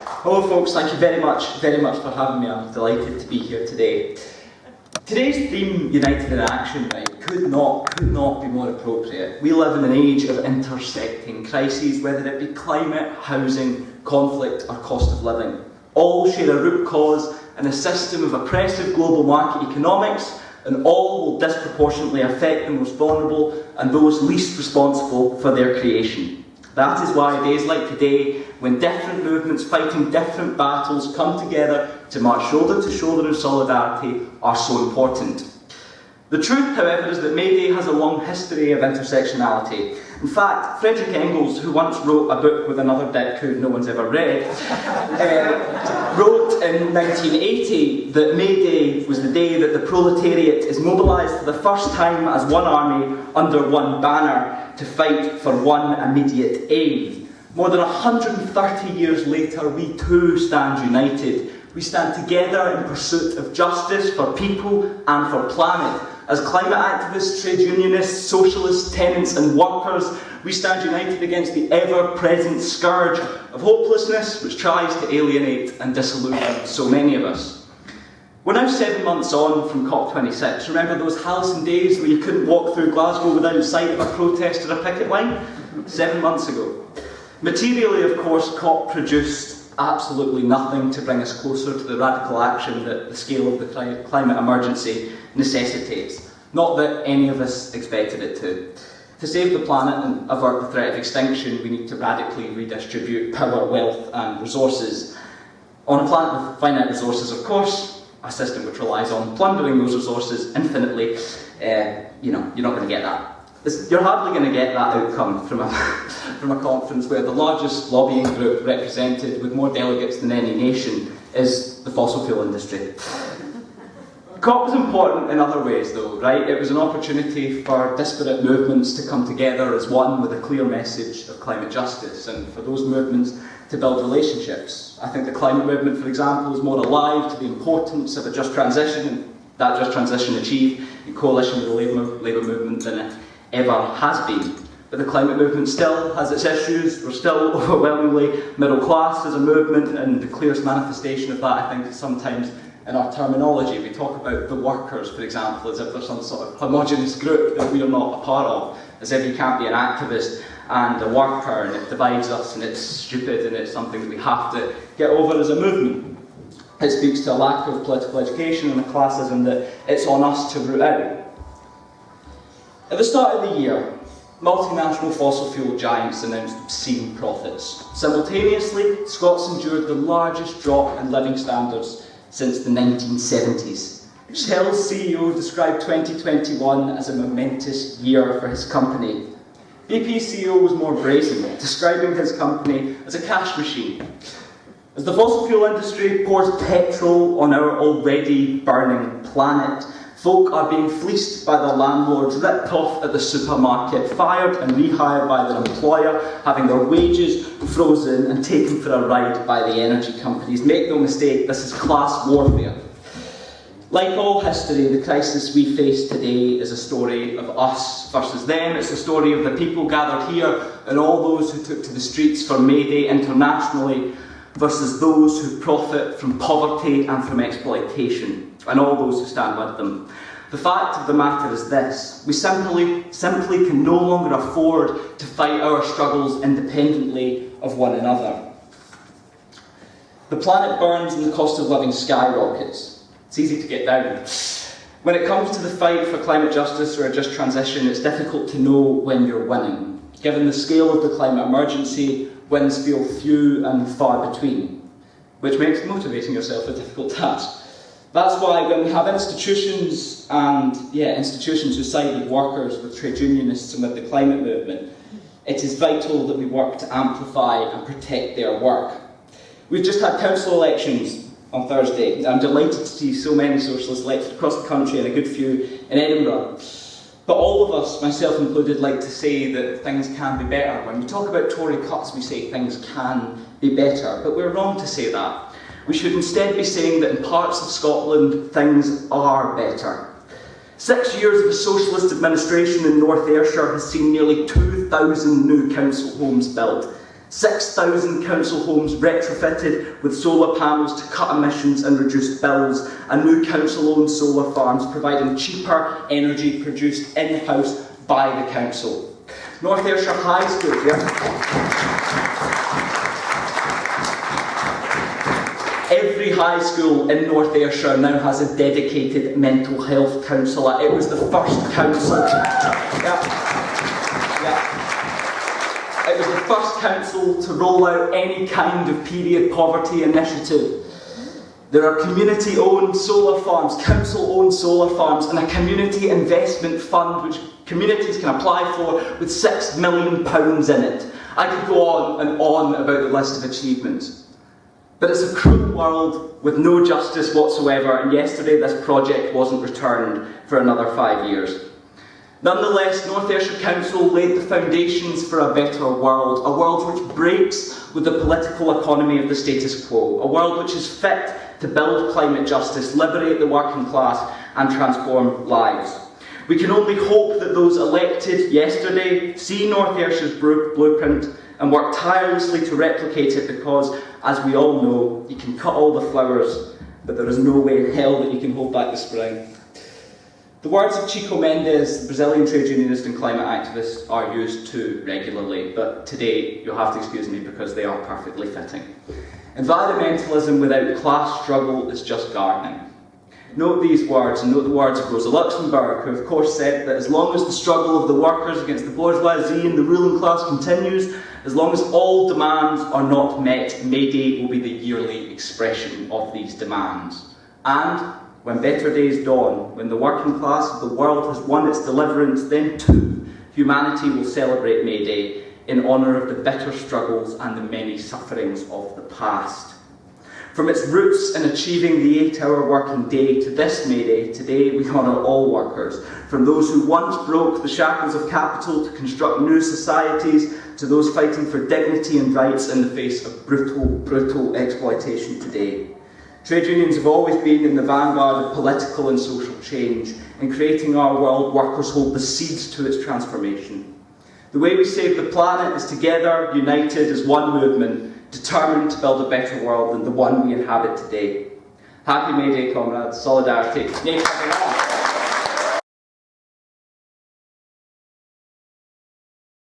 Hello folks, thank you very much for having me. I'm delighted to be here today. Today's theme, United in Action, could not be more appropriate. We live in an age of intersecting crises, whether it be climate, housing, conflict or cost of living. All share a root cause in a system of oppressive global market economics, and all will disproportionately affect the most vulnerable and those least responsible for their creation. That is why days like today, when different movements fighting different battles come together to march shoulder to shoulder in solidarity, are so important. The truth, however, is that May Day has a long history of intersectionality. In fact, Friedrich Engels, who once wrote a book with another dick who no one's ever read, wrote in 1980 that May Day was the day that the proletariat is mobilised for the first time as one army under one banner to fight for one immediate aim. More than 130 years later, we too stand united. We stand together in pursuit of justice for people and for planet. As climate activists, trade unionists, socialists, tenants and workers, we stand united against the ever-present scourge of hopelessness which tries to alienate and disillusion so many of us. We're now 7 months on from COP26. Remember those halcyon days where you couldn't walk through Glasgow without sight of a protest or a picket line? 7 months ago. Materially, of course, COP produced absolutely nothing to bring us closer to the radical action that the scale of the climate emergency necessitates. Not that any of us expected it to. To save the planet and avert the threat of extinction, we need to radically redistribute power, wealth and resources. On a planet with finite resources, of course, a system which relies on plundering those resources infinitely, you're not going to get that. You're hardly going to get that outcome from a conference where the largest lobbying group represented with more delegates than any nation is the fossil fuel industry. COP was important in other ways though, right? It was an opportunity for disparate movements to come together as one with a clear message of climate justice, and for those movements to build relationships. I think the climate movement, for example, is more alive to the importance of a just transition, and that just transition achieved in coalition with the Labour movement than it ever has been. But the climate movement still has its issues. We're still overwhelmingly middle class as a movement, and the clearest manifestation of that, I think, is sometimes in our terminology. We talk about the workers, for example, as if they're some sort of homogenous group that we are not a part of, as if you can't be an activist and a worker, and it divides us, and it's stupid, and it's something that we have to get over as a movement. It speaks to a lack of political education and a classism that it's on us to root out. At the start of the year, multinational fossil fuel giants announced obscene profits. Simultaneously, Scots endured the largest drop in living standards since the 1970s. Shell's CEO described 2021 as a momentous year for his company. BP's CEO was more brazen, describing his company as a cash machine. As the fossil fuel industry pours petrol on our already burning planet, folk are being fleeced by their landlords, ripped off at the supermarket, fired and rehired by their employer, having their wages frozen and taken for a ride by the energy companies. Make no mistake, this is class warfare. Like all history, the crisis we face today is a story of us versus them. It's a story of the people gathered here and all those who took to the streets for May Day internationally versus those who profit from poverty and from exploitation, and all those who stand with them. The fact of the matter is this: we simply can no longer afford to fight our struggles independently of one another. The planet burns and the cost of living skyrockets. It's easy to get down. When it comes to the fight for climate justice or a just transition, it's difficult to know when you're winning. Given the scale of the climate emergency, wins feel few and far between, which makes motivating yourself a difficult task. That's why when we have institutions who side with workers, with trade unionists and with the climate movement, it is vital that we work to amplify and protect their work. We've just had council elections on Thursday. I'm delighted to see so many socialists elected across the country and a good few in Edinburgh. But all of us, myself included, like to say that things can be better. When we talk about Tory cuts, we say things can be better, but we're wrong to say that. We should instead be saying that in parts of Scotland, things are better. 6 years of a socialist administration in North Ayrshire has seen nearly 2,000 new council homes built. 6,000 council homes retrofitted with solar panels to cut emissions and reduce bills, and new council-owned solar farms providing cheaper energy produced in-house by the council. North Ayrshire High School, Every high school in North Ayrshire now has a dedicated mental health counsellor. It was the first council. It was the first council to roll out any kind of period poverty initiative. There are community-owned solar farms, council-owned solar farms, and a community investment fund which communities can apply for with £6 million in it. I could go on and on about the list of achievements. But it's a cruel world with no justice whatsoever, and yesterday this project wasn't returned for another 5 years. Nonetheless, North Ayrshire Council laid the foundations for a better world, a world which breaks with the political economy of the status quo, a world which is fit to build climate justice, liberate the working class and transform lives. We can only hope that those elected yesterday see North Ayrshire's blueprint and work tirelessly to replicate it, because, as we all know, you can cut all the flowers, but there is no way in hell that you can hold back the spring. The words of Chico Mendes, the Brazilian trade unionist and climate activist, are used too regularly, but today you'll have to excuse me because they are perfectly fitting. Environmentalism without class struggle is just gardening. Note these words, and note the words of Rosa Luxemburg, who of course said that as long as the struggle of the workers against the bourgeoisie and the ruling class continues, as long as all demands are not met, May Day will be the yearly expression of these demands. And when better days dawn, when the working class of the world has won its deliverance, then too, humanity will celebrate May Day in honour of the bitter struggles and the many sufferings of the past. From its roots in achieving the 8-hour working day to this May Day, today we honour all workers, from those who once broke the shackles of capital to construct new societies, to those fighting for dignity and rights in the face of brutal exploitation today. Trade unions have always been in the vanguard of political and social change. In creating our world, workers hold the seeds to its transformation. The way we save the planet is together, united as one movement, determined to build a better world than the one we inhabit today. Happy May Day, comrades. Solidarity.